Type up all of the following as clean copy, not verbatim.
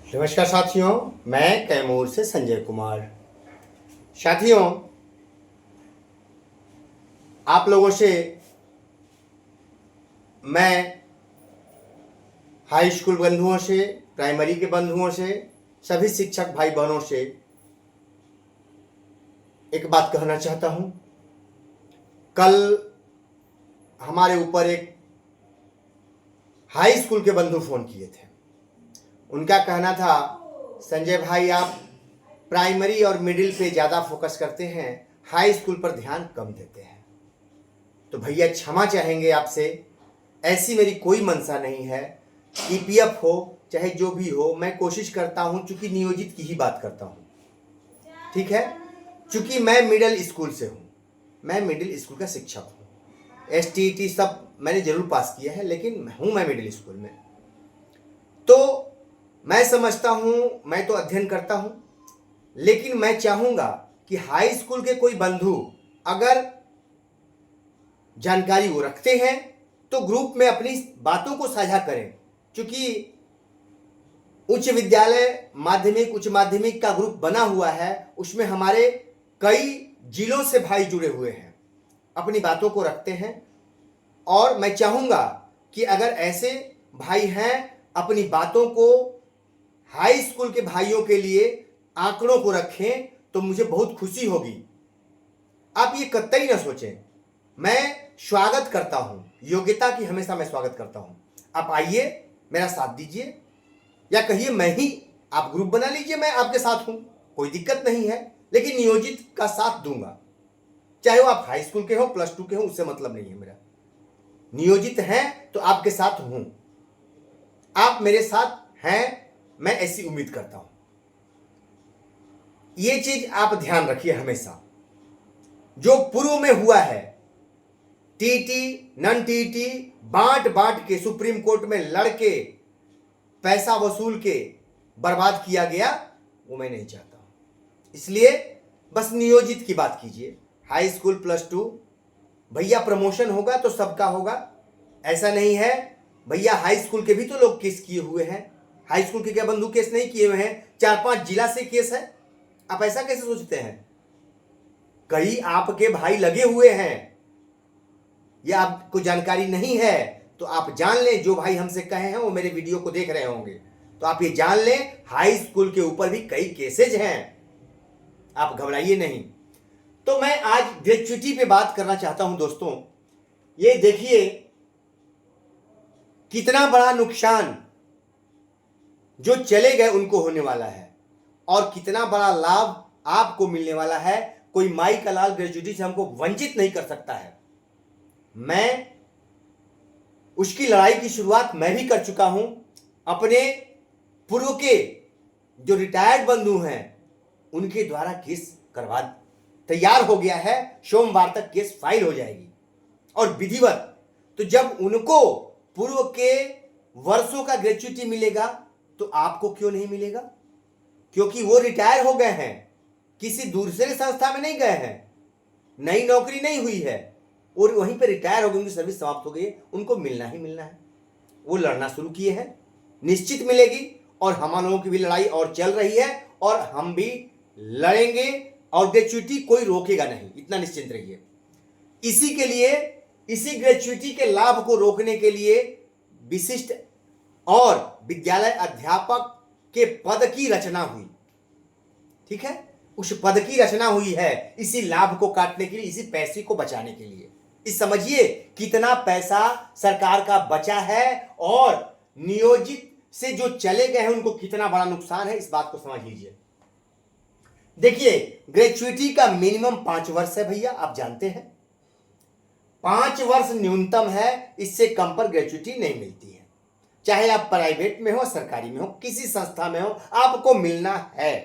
नमस्कार साथियों, मैं कैमूर से संजय कुमार। साथियों, आप लोगों से मैं हाई स्कूल बंधुओं से, प्राइमरी के बंधुओं से, सभी शिक्षक भाई बहनों से एक बात कहना चाहता हूं। कल हमारे ऊपर एक हाई स्कूल के बंधु फोन किए थे। उनका कहना था, संजय भाई आप प्राइमरी और मिडिल पे ज़्यादा फोकस करते हैं, हाई स्कूल पर ध्यान कम देते हैं। तो भैया क्षमा चाहेंगे आपसे, ऐसी मेरी कोई मंशा नहीं है। ईपीएफ हो चाहे जो भी हो, मैं कोशिश करता हूं, चूंकि नियोजित की ही बात करता हूं, ठीक है। चूंकि मैं मिडिल स्कूल से हूं, मैं मिडिल स्कूल का शिक्षक हूं। एसटीईटी सब मैंने जरूर पास किया है, लेकिन हूं मैं मिडिल स्कूल में। तो मैं समझता हूं, मैं तो अध्ययन करता हूं, लेकिन मैं चाहूंगा कि हाई स्कूल के कोई बंधु अगर जानकारी वो रखते हैं तो ग्रुप में अपनी बातों को साझा करें। क्योंकि उच्च विद्यालय, माध्यमिक, उच्च माध्यमिक का ग्रुप बना हुआ है, उसमें हमारे कई जिलों से भाई जुड़े हुए हैं, अपनी बातों को रखते हैं। और मैं चाहूंगा कि अगर ऐसे भाई हैं, अपनी बातों को हाई स्कूल के भाइयों के लिए आंकड़ों को रखें तो मुझे बहुत खुशी होगी। आप ये कतई ना सोचें, मैं स्वागत करता हूं, योग्यता की हमेशा मैं स्वागत करता हूं। आप आइए, मेरा साथ दीजिए, या कहिए मैं ही, आप ग्रुप बना लीजिए, मैं आपके साथ हूं, कोई दिक्कत नहीं है। लेकिन नियोजित का साथ दूंगा, चाहे वो आप हाई स्कूल के हो, प्लस 2 के हो, उससे मतलब नहीं है मेरा। नियोजित हैं तो आपके साथ हूं, आप मेरे साथ हैं, मैं ऐसी उम्मीद करता हूं। ये चीज आप ध्यान रखिए हमेशा। जो पूर्व में हुआ है, टीटी, नन टीटी, बांट बांट के सुप्रीम कोर्ट में लड़के पैसा वसूल के बर्बाद किया गया, वो मैं नहीं चाहता हूं। इसलिए बस नियोजित की बात कीजिए। हाई स्कूल प्लस 2, भैया प्रमोशन होगा तो सबका होगा, ऐसा नहीं है। भैया हाई स्कूल के भी तो लोग केस किए हुए हैं। हाई स्कूल के क्या बंधु केस नहीं किए हुए हैं? 4-5 जिला से केस है। आप ऐसा कैसे सोचते हैं? कई आपके भाई लगे हुए हैं, यह आपको जानकारी नहीं है तो आप जान लें। जो भाई हमसे कहे हैं वो मेरे वीडियो को देख रहे होंगे, तो आप ये जान लें, हाई स्कूल के ऊपर भी कई केसेज हैं, आप घबराइए नहीं। तो मैं आज ग्रेच्युटी पे बात करना चाहता हूं दोस्तों। ये देखिए कितना बड़ा नुकसान जो चले गए उनको होने वाला है, और कितना बड़ा लाभ आपको मिलने वाला है। कोई माई का लाल ग्रेच्युटी से हमको वंचित नहीं कर सकता है। मैं उसकी लड़ाई की शुरुआत मैं भी कर चुका हूं। अपने पूर्व के जो रिटायर्ड बंधु हैं उनके द्वारा केस करवा तैयार हो गया है, सोमवार तक केस फाइल हो जाएगी और विधिवत। तो जब उनको पूर्व के वर्षों का ग्रेच्युटी मिलेगा तो आपको क्यों नहीं मिलेगा? क्योंकि वो रिटायर हो गए हैं, किसी दूसरे संस्था में नहीं गए हैं, नई नौकरी नहीं हुई है, और वहीं पर रिटायर हो गए, उनकी सर्विस समाप्त हो गई है, उनको मिलना ही मिलना है। वो लड़ना शुरू किए हैं, निश्चित मिलेगी। और हम लोगों की भी लड़ाई और चल रही है, और हम भी लड़ेंगे, और ग्रेच्युटी कोई रोकेगा नहीं, इतना निश्चिंत रहिए। इसी के लिए, इसी ग्रेच्युटी के लाभ को रोकने के लिए विशिष्ट और विद्यालय अध्यापक के पद की रचना हुई, ठीक है। उस पद की रचना हुई है इसी लाभ को काटने के लिए, इसी पैसे को बचाने के लिए। इस समझिए कितना पैसा सरकार का बचा है, और नियोजित से जो चले गए हैं उनको कितना बड़ा नुकसान है, इस बात को समझ लीजिए। देखिए, ग्रेच्युटी का मिनिमम 5 वर्ष है भैया, आप जानते हैं। 5 वर्ष न्यूनतम है, इससे कम पर ग्रेच्युटी नहीं मिलती है। चाहे आप प्राइवेट में हो, सरकारी में हो, किसी संस्था में हो, आपको मिलना है,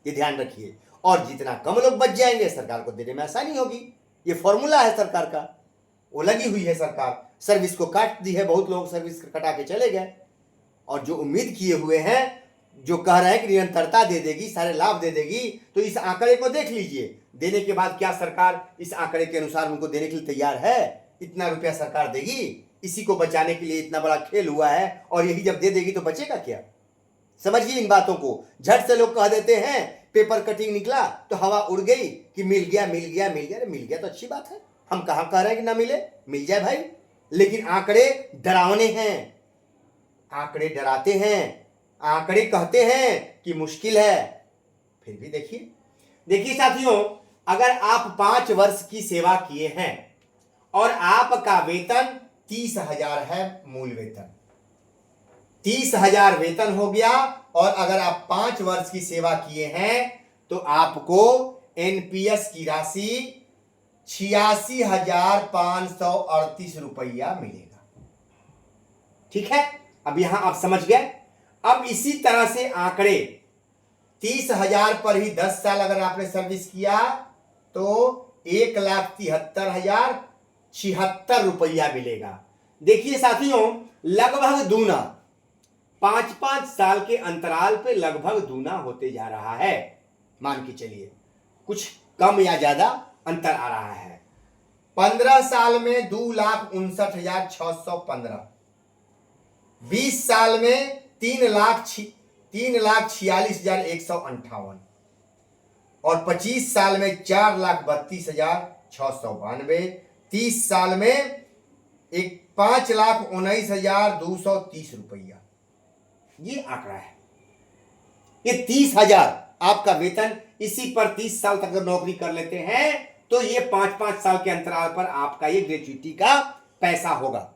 ये ध्यान रखिए। और जितना कम लोग बच जाएंगे, सरकार को देने में आसानी होगी। ये फॉर्मूला है सरकार का, वो लगी हुई है सरकार। सर्विस को काट दी है, बहुत लोग सर्विस कटा के चले गए, और जो उम्मीद किए हुए हैं, जो कह रहे हैं कि निरंतरता दे देगी, सारे लाभ दे देगी, तो इस आंकड़े को देख लीजिए। देने के बाद क्या सरकार इस आंकड़े के अनुसार उनको देने के लिए तैयार है? इतना रुपया सरकार देगी? इसी को बचाने के लिए इतना बड़ा खेल हुआ है, और यही जब दे देगी तो बचेगा क्या? समझिए इन बातों को। झट से लोग कह देते हैं पेपर कटिंग निकला तो हवा उड़ गई कि मिल गया मिल गया मिल गया। मिल गया तो अच्छी बात है, हम कहाँ कह रहे हैं कि ना मिले, मिल जाए भाई। लेकिन आंकड़े डरावने हैं, आंकड़े डराते हैं, आंकड़े कहते हैं कि मुश्किल है। फिर भी देखिए, देखिए साथियों, अगर आप 5 वर्ष की सेवा किए हैं और आपका वेतन 30,000 है, मूल वेतन 30,000 वेतन हो गया, और अगर आप 5 वर्ष की सेवा किए हैं तो आपको एनपीएस की राशि 86,538 रुपया मिलेगा। ठीक है, अब यहां आप समझ गए। अब इसी तरह से आंकड़े 30,000 पर ही 10 साल अगर आपने सर्विस किया तो 1,73,076 रुपया मिलेगा। देखिए साथियों, लगभग दूना, 5-5 साल के अंतराल पे लगभग दूना होते जा रहा है। मान के चलिए कुछ कम या ज्यादा अंतर आ रहा है। 15 साल में 2,59,615, 20 साल में 3,46,158, और 25 साल में 4,32,692, 30 साल में 5,19,230 रुपया। ये आंकड़ा है। ये 30,000 आपका वेतन, इसी पर 30 साल तक अगर नौकरी कर लेते हैं तो ये 5-5 साल के अंतराल पर आपका ये ग्रेच्युटी का पैसा होगा।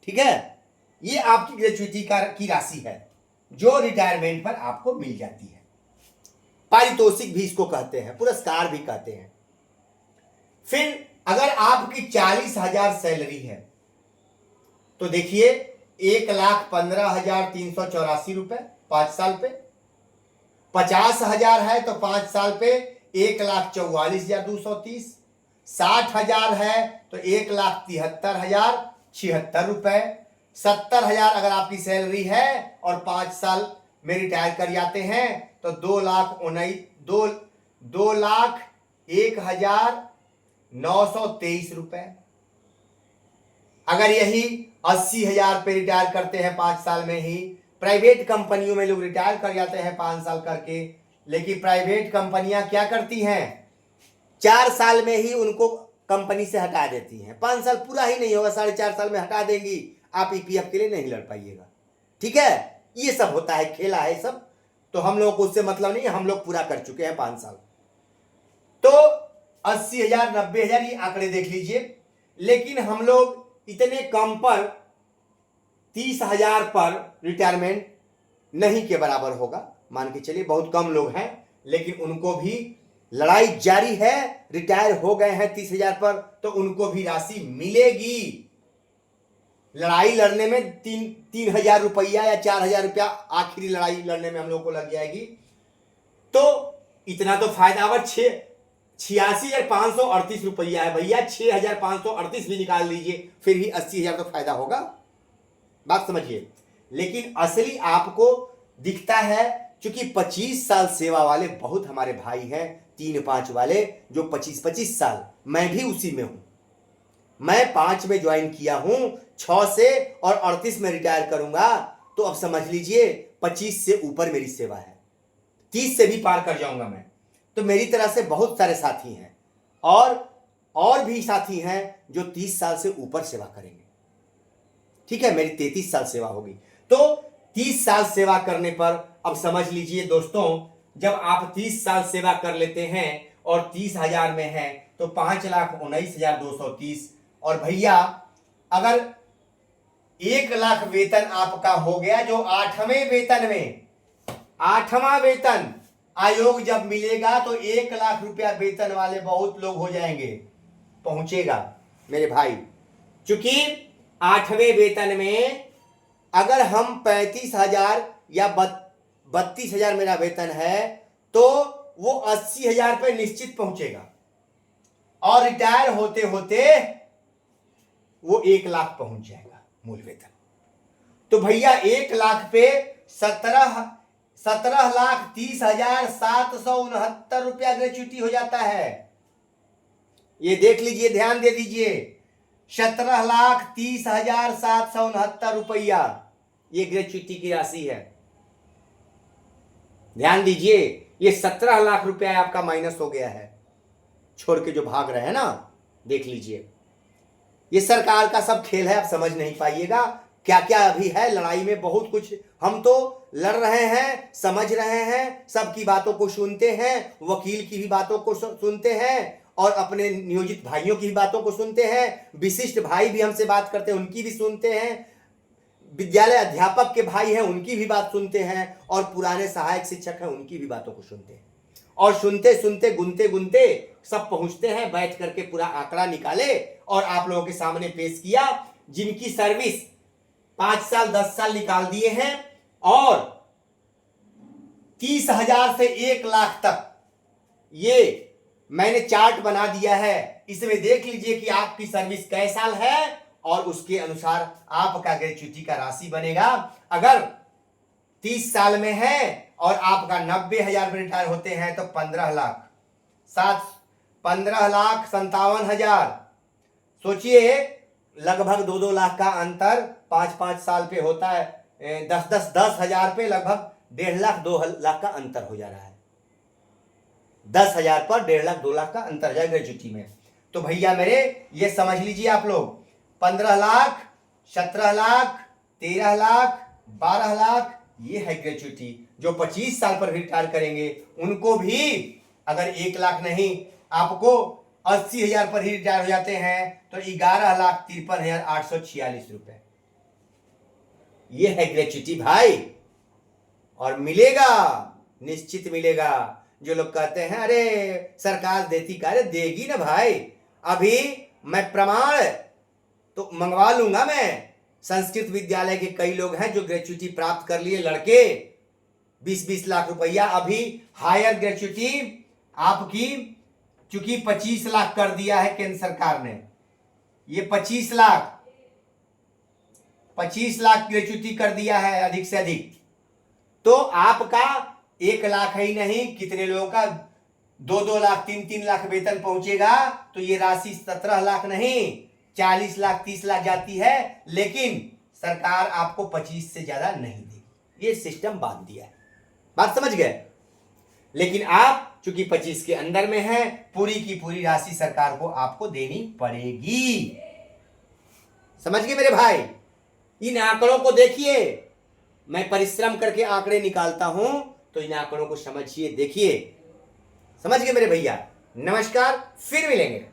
ठीक है, ये आपकी ग्रेच्युटी की राशि है जो रिटायरमेंट पर आपको मिल जाती है। पारितोषिक भी इसको कहते हैं, पुरस्कार भी कहते हैं। फिर अगर आपकी 40,000 सैलरी है तो देखिए 1,15,384 रुपए 5 साल पे, 50,000 है तो 5 साल पे 1,44,230, 60,000 है तो 1,73,076 रुपए, 70,000 अगर आपकी सैलरी है और 5 साल में रिटायर कर जाते हैं तो 2,01,923 रुपए। अगर यही 80,000 पे रिटायर करते हैं 5 साल में ही, प्राइवेट कंपनियों में लोग रिटायर कर जाते हैं 5 साल करके, लेकिन प्राइवेट कंपनियां क्या करती हैं, 4 साल में ही उनको कंपनी से हटा देती हैं। 5 साल पूरा ही नहीं होगा, 4.5 साल में हटा देंगी, आप ईपीएफ के लिए नहीं लड़ पाइएगा। ठीक है, ये सब होता है, खेला है सब, तो हम लोगों को उससे मतलब नहीं है, हम लोग पूरा कर चुके हैं 5 साल। तो 80,000 90,000 ये आंकड़े देख लीजिए। लेकिन हम लोग इतने कम पर 30,000 पर रिटायरमेंट नहीं के बराबर होगा, मान के चलिए बहुत कम लोग हैं, लेकिन उनको भी लड़ाई जारी है, रिटायर हो गए हैं 30,000 पर तो उनको भी राशि मिलेगी। लड़ाई लड़ने में 3,000 रुपया या 4,000 रुपया आखिरी लड़ाई लड़ने में हम लोग को लग जाएगी, तो इतना तो फायदा। अब 86,538 रुपया है भैया, 6,538 भी निकाल लीजिए फिर भी 80,000 तो फायदा होगा, बात समझिए। लेकिन असली आपको दिखता है, क्योंकि 25 साल सेवा वाले बहुत हमारे भाई हैं, 3-5 वाले जो 25-25 साल, मैं भी उसी में हूं। मैं 5 में ज्वाइन किया हूं, 6 से, और 38 में रिटायर करूंगा, तो अब समझ लीजिए 25 से ऊपर मेरी सेवा है, 30 से भी पार कर जाऊंगा मैं। तो मेरी तरह से बहुत सारे साथी हैं, और भी साथी हैं जो 30 साल से ऊपर सेवा करेंगे। ठीक है, मेरी 33 साल सेवा होगी, तो 30 साल सेवा करने पर अब समझ लीजिए दोस्तों, जब आप 30 साल सेवा कर लेते हैं और 30,000 में है तो 5,19,230, और भैया अगर 1,00,000 वेतन आपका हो गया, जो 8वें वेतन में, 8वां वेतन आयोग जब मिलेगा तो 1,00,000 रुपया वेतन वाले बहुत लोग हो जाएंगे, पहुंचेगा मेरे भाई। क्योंकि 8वें वेतन में अगर हम 35,000 या 32,000 मेरा वेतन है तो वो 80,000 पे निश्चित पहुंचेगा, और रिटायर होते होते वो 1,00,000 पहुंच जाएगा मूल वेतन। तो भैया 1,00,000 पे 17,30,769 रुपया ग्रेच्युटी हो जाता है। ये देख लीजिए, ध्यान दे दीजिए, 17,30,769 रुपया ये ग्रेच्युटी की राशि है। ध्यान दीजिए, ये 17 लाख रुपया आपका माइनस हो गया है, छोड़ के जो भाग रहे हैं ना, देख लीजिए। ये सरकार का सब खेल है, आप समझ नहीं पाइएगा। क्या क्या अभी है लड़ाई में, बहुत कुछ। हम तो लड़ रहे हैं, समझ रहे हैं, सबकी बातों को सुनते हैं, वकील की भी बातों को सुनते हैं, और अपने नियोजित भाइयों की भी बातों को सुनते हैं, विशिष्ट भाई भी हमसे बात करते हैं उनकी भी सुनते हैं, विद्यालय अध्यापक के भाई हैं उनकी भी बात सुनते हैं, और पुराने सहायक शिक्षक हैं उनकी भी बातों को सुनते हैं। और सुनते सुनते गुनते गुनते सब पहुंचते हैं, बैठ करके पूरा आंकड़ा निकाले और आप लोगों के सामने पेश किया। जिनकी सर्विस 5 साल 10 साल निकाल दिए हैं और 30,000 से 1 लाख तक, ये मैंने चार्ट बना दिया है। इसमें देख लीजिए कि आपकी सर्विस कै साल है और उसके अनुसार आपका ग्रेच्युटी का राशि बनेगा। अगर 30 साल में है और आपका 90,000 में रिटायर होते हैं तो 15 लाख 15,57,000। सोचिए, लगभग 2-2 लाख का अंतर 5-5 साल पे होता है। 10,000 पे लगभग 1.5 लाख 2 लाख का अंतर हो जा रहा है। 10,000 पर 1.5 लाख 2 लाख का अंतर जाए ग्रेच्युटी में। तो भैया मेरे, ये समझ लीजिए आप लोग, 15 लाख 17 लाख 13 लाख 12 लाख, ये है ग्रेच्युटी। जो 25 साल पर रिटायर करेंगे उनको भी अगर 1 लाख नहीं, आपको 80,000 पर ही रिटायर हो जाते हैं तो 11,53,846 रुपए, ये है ग्रेच्युटी भाई। और मिलेगा, निश्चित मिलेगा। जो लोग कहते हैं अरे सरकार देती का, अरे देगी ना भाई। अभी मैं प्रमाण तो मंगवा लूंगा। मैं संस्कृत विद्यालय के कई लोग हैं जो ग्रेच्युटी प्राप्त कर लिए, लड़के 20-20 लाख रुपया। अभी हायर ग्रेच्युटी आपकी चूंकि 25 लाख कर दिया है केंद्र सरकार ने, ये 25 लाख ग्रेच्युटी कर दिया है अधिक से अधिक। तो आपका 1 लाख ही नहीं, कितने लोगों का 2-2 लाख 3-3 लाख वेतन पहुंचेगा। तो ये राशि 17 लाख नहीं 40 लाख 30 लाख जाती है, लेकिन सरकार आपको 25 से ज्यादा नहीं देगी। ये सिस्टम बांध दिया है, बात समझ गए। लेकिन आप चूंकि 25 के अंदर में है, पूरी की पूरी राशि सरकार को आपको देनी पड़ेगी। समझ गए मेरे भाई। इन आंकड़ों को देखिए, मैं परिश्रम करके आंकड़े निकालता हूं, तो इन आंकड़ों को समझिए, देखिए। समझ गए मेरे भैया। नमस्कार, फिर मिलेंगे।